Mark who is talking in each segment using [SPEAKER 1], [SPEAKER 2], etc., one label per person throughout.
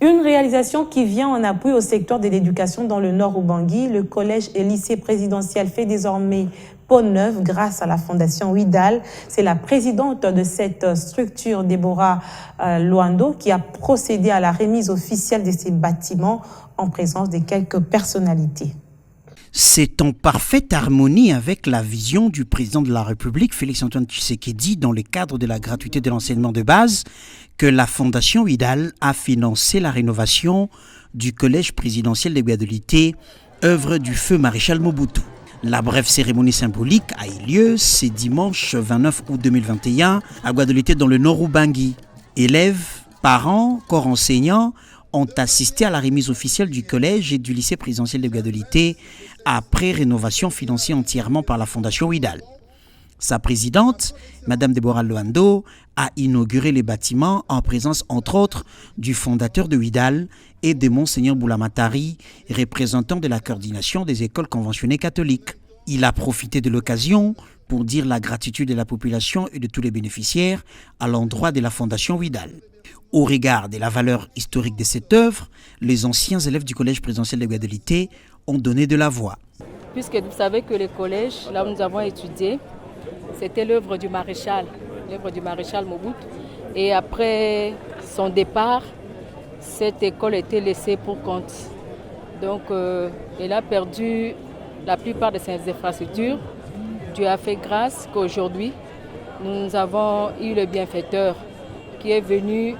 [SPEAKER 1] Une réalisation qui vient en appui au secteur de l'éducation dans le Nord Ubangui. Le collège et lycée présidentiel fait désormais peau neuve grâce à la fondation Ouidal. C'est la présidente de cette structure, Déborah Luando, qui a procédé à la remise officielle de ces bâtiments en présence de quelques personnalités.
[SPEAKER 2] C'est en parfaite harmonie avec la vision du président de la République, Félix-Antoine Tshisekedi, dans le cadre de la gratuité de l'enseignement de base, que la Fondation Ouidal a financé la rénovation du collège présidentiel de Guadeloupe, œuvre du feu maréchal Mobutu. La brève cérémonie symbolique a eu lieu ce dimanche 29 août 2021 à Guadeloupe dans le Nord Ubangui. Élèves, parents, corps enseignants ont assisté à la remise officielle du collège et du lycée présidentiel de Guadeloupe après rénovation financée entièrement par la Fondation Ouidal. Sa présidente, Mme Déborah Luando, a inauguré les bâtiments en présence entre autres du fondateur de Ouidal et de Monseigneur Boulamatari, représentant de la coordination des écoles conventionnées catholiques. Il a profité de l'occasion pour dire la gratitude de la population et de tous les bénéficiaires à l'endroit de la Fondation Ouidal. Au regard de la valeur historique de cette œuvre, les anciens élèves du collège présidentiel de Guadeloupe ont donné de la voix.
[SPEAKER 3] Puisque vous savez que le collège, là où nous avons étudié, c'était l'œuvre du maréchal Mobutu. Et après son départ, cette école a été laissée pour compte. Donc, elle a perdu la plupart de ses infrastructures. Dieu a fait grâce qu'aujourd'hui, nous avons eu le bienfaiteur qui est venu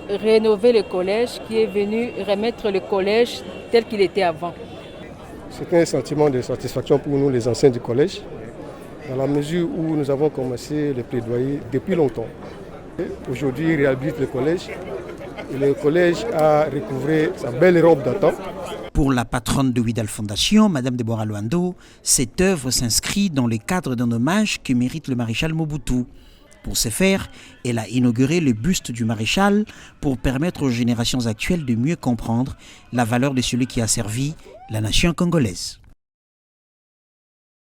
[SPEAKER 3] rénover le collège, qui est venu remettre le collège tel qu'il était avant.
[SPEAKER 4] C'est un sentiment de satisfaction pour nous, les anciens du collège, dans la mesure où nous avons commencé le plaidoyer depuis longtemps. Aujourd'hui, il réhabilite le collège et le collège a recouvré sa belle robe d'antan.
[SPEAKER 2] Pour la patronne de Ouidal Fondation, Mme Déborah Luando, cette œuvre s'inscrit dans le cadre d'un hommage que mérite le maréchal Mobutu. Pour ce faire, elle a inauguré le buste du maréchal pour permettre aux générations actuelles de mieux comprendre la valeur de celui qui a servi la nation congolaise.